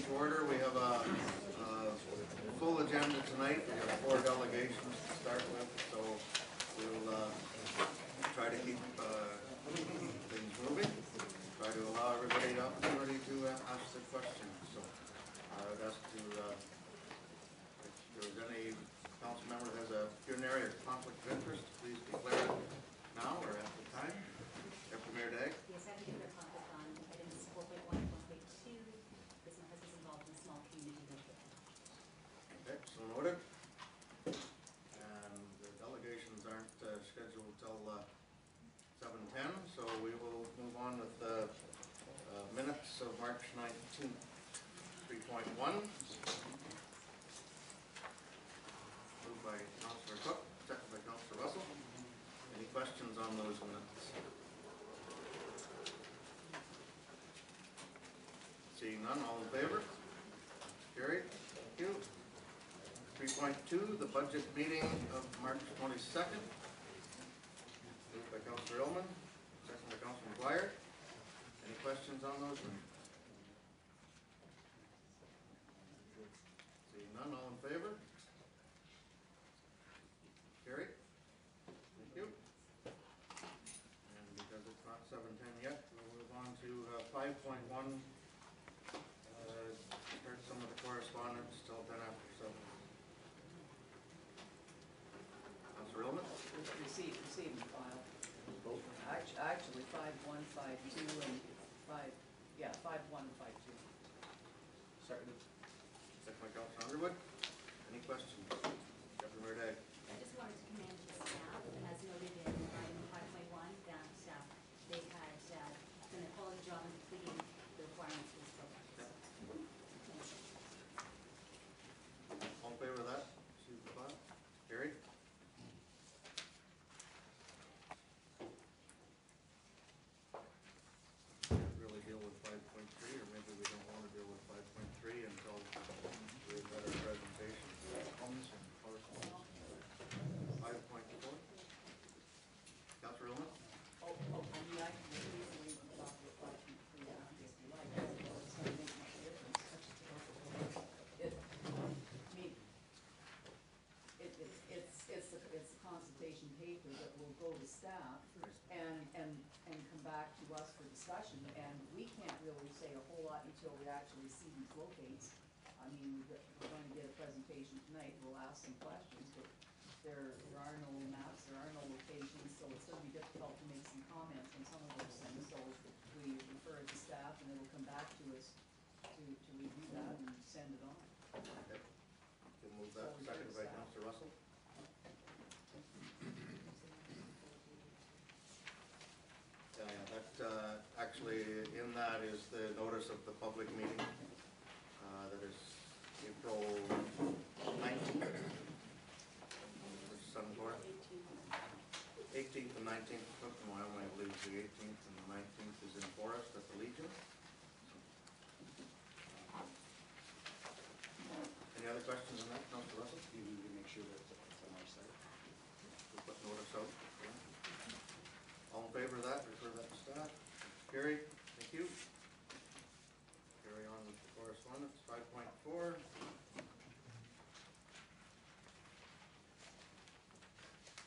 to order. We have a full agenda tonight. We have 4 delegations to start with, so we'll try to keep things moving. Try to allow everybody the opportunity to ask their questions. So I would ask to, if there's any council member that has a pecuniary or conflict of interest, please declare it now or at the time. Deputy Mayor Dagg. Yes, I have a different conflict on items 4.1 and 4.2 because my husband's involved in a small community network. Okay, so noted. And the delegations aren't scheduled till 7:10, so we will move on with the minutes of March 19th. 3.1. Moved by Councillor Cook, second by Councillor Russell. Any questions on those minutes? Seeing none, all in favor? Carried. Thank you. 3.2, the budget meeting of March 22nd. Moved by Councillor Illman, second by Councillor McGuire. Any questions on those? Seeing none, all in favor? Carried. Thank you. And because it's not 7:10 yet, we'll move on to 5.1. Start some of the correspondence till 10 after 7. Councillor Illman? Received and filed. Actually, 5.1, 5.2, and 5.1 and 5.2. Second. Second by Councillor Underwood. Any questions? Deputy Mayor Dagg. I just wanted to commend the staff, as noted in item 5.1, that they had done a quality job in completing the requirements for this program. Yep. All in favor of that? Receive the file. Carried. Really deal with 5.3, or maybe we don't want to deal with 5.3 until we've had our presentation. Comments and correspondence. 5.4. Councillor Illman? I mean, I can easily adopt the 5.3 if you like. It's going to make much difference. It's a consultation paper that will go to staff and come back to us for discussion, and we can't really say a whole lot until we actually see these locates. I mean, we're going to get a presentation tonight, we'll ask some questions, but there are no maps, there are no locations, so it's going to be difficult to make some comments on some of those things, so we refer it to staff and it'll come back to us to review that and send it on. Okay. We'll move that. Seconded by Councillor Russell. That actually in that is the notice of the public meeting that is April 19th. Suncore. 18th and 19th. I believe the 18th and the 19th is in Forest at the Legion. Any other questions on that, Councillor Russell? You need to make sure that it's on our site. We'll put notice out. All in favor of that, refer that to staff. Carried. Thank you. Carry on with the correspondence. 5.4.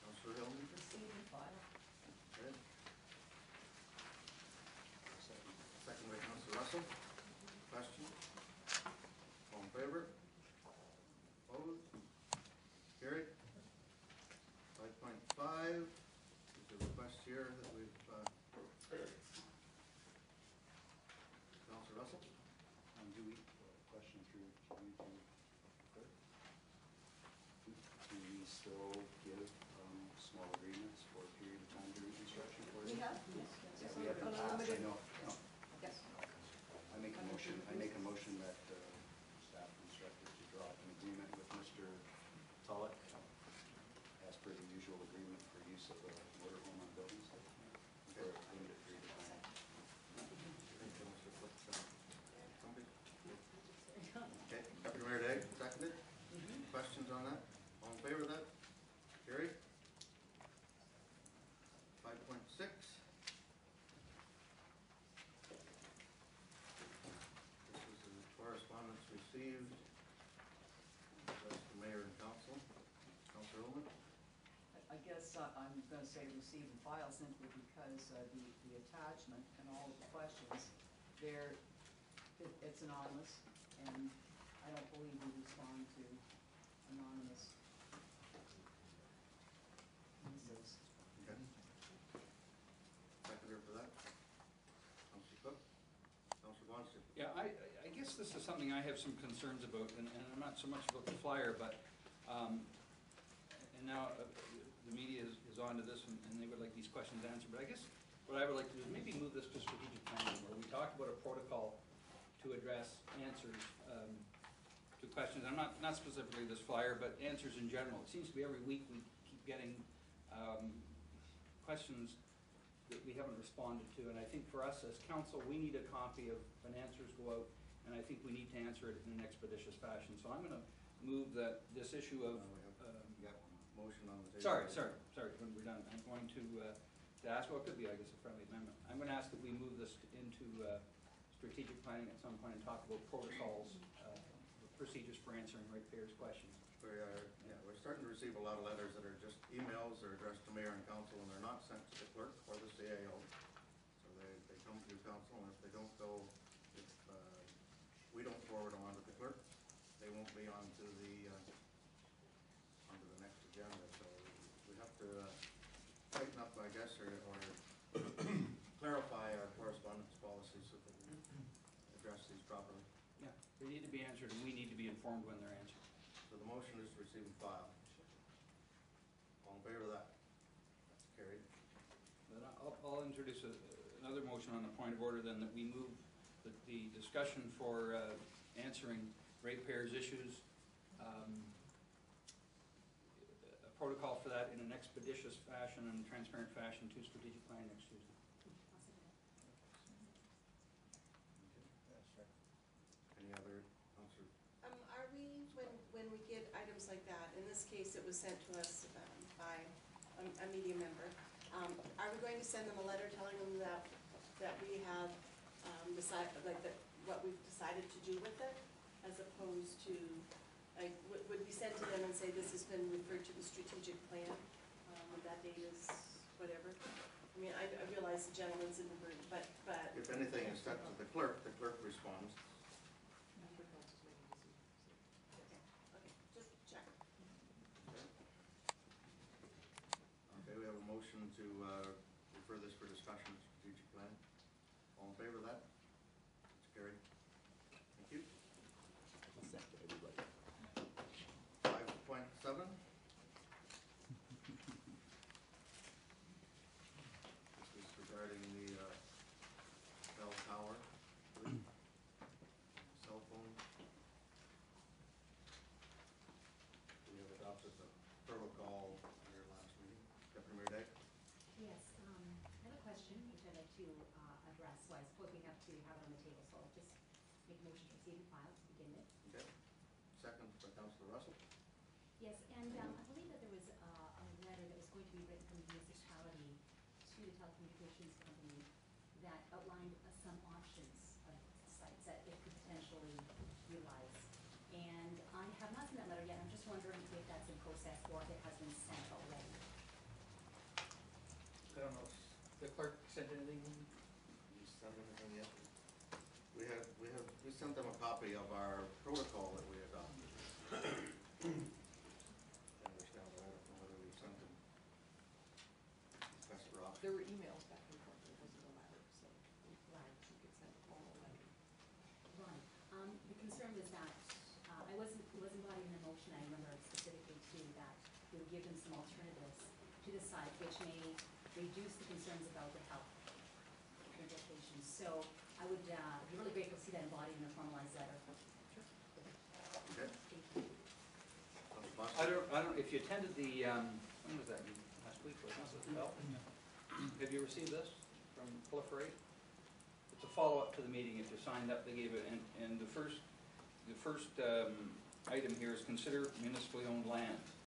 Councillor Hillman. Receive and file. Good. Second by Councillor Russell. Question? All in favor? Opposed? Carried. 5.5. There's a request here that we've Councillor Russell? Do we, question through you do we still give small agreements for a period of time during construction? We have, Yeah, we have in the past, I know. No. Yes. I make a motion that staff instructed to draw up an agreement with Mr. Tulloch as per the usual agreement for use of the motor home on building site for a limited period of time. Okay, Deputy Mayor Dagg, seconded. Questions on that? All in favor of that? Carried. 5.6. This is a correspondence I guess I'm gonna say receive and file simply because the attachment and all of the questions, it's anonymous, and I don't believe we respond to anonymous pieces. Okay. Seconder for that? Councillor Cook? Councillor Wonston? Yeah, I guess this is something I have some concerns about, and I'm not so much about the flyer, but, and now the media is onto this, and they would like these questions answered, but I guess what I would like to do is maybe move this to strategic planning, where we talk about a protocol to address answers to questions. I'm not specifically this flyer, but answers in general. It seems to be every week we keep getting questions that we haven't responded to, and I think for us as council, we need a copy of when answers go out, and I think we need to answer it in an expeditious fashion. So I'm gonna move that this issue of, You got one motion on the table. sorry, when we're done, I'm going to ask, well, it could be, I guess, a friendly amendment. I'm gonna ask that we move this into strategic planning at some point and talk about protocols, procedures for answering ratepayers' questions. We're starting to receive a lot of letters that are just emails, they're addressed to mayor and council, and they're not sent to the clerk or the CAO. So they come to council, and if they don't go, if we don't forward them on to the clerk, they won't be on to the next agenda. So we have to tighten up, I guess, or clarify our correspondence policies so that we address these properly. Yeah, they need to be answered, and we need to be informed when they're answered. So the motion is to receive and file. All in favor of that? That's carried. Then I'll introduce another motion on the point of order then, that we move the discussion for answering ratepayers' issues, a protocol for that in an expeditious fashion and transparent fashion to strategic planning next Tuesday. Any other, Councillor? Are we, when we get items like that, in this case, it was sent to us by a media member, are we going to send them a letter telling them that we have decided, like, that what we've decided to do with it, as opposed to, like, would we send to them and say this has been referred to the strategic plan, that date is whatever? I mean, I realize the gentleman's in the room, but. If anything is sent to the clerk responds. Okay, just check. Okay, we have a motion to refer this for discussion to strategic plan. All in favor of that? It's carried. Thank you. 5.7. This is regarding the bell tower, cell phone. We have adopted the protocol at your last meeting. Deputy Mayor Day? Yes, I have a question which I'd like to address, so I suppose we have to have it on the table, so I'll just make a motion to receive and file to begin with. Okay. Second by Councillor Russell. Yes, and I believe that there was a letter that was going to be written from the municipality to the telecommunications company that outlined some options of sites that it could potentially utilize. And I have not seen that letter yet, I'm just wondering if that's in process or if it has been sent already. I don't know if the clerk sent anything. You sent anything yet? We sent them a copy of our protocol that we adopted. I understand, but I don't know whether we sent them. Professor Ross. There were emails back and forth, there wasn't a letter, so we could send a formal letter. Right. The concern was that, it wasn't brought in the motion, I remember specifically too, that we would give them some alternatives to the site, which may reduce the concerns about the health implications. So I would be really grateful to see that embodied in a formalized letter. Okay. Thank you. I don't, if you attended the, when was that, last week, wasn't it? Well, have you received this from Proliferate? It's a follow-up to the meeting. If you signed up, they gave it, and the first item here is consider municipally owned land.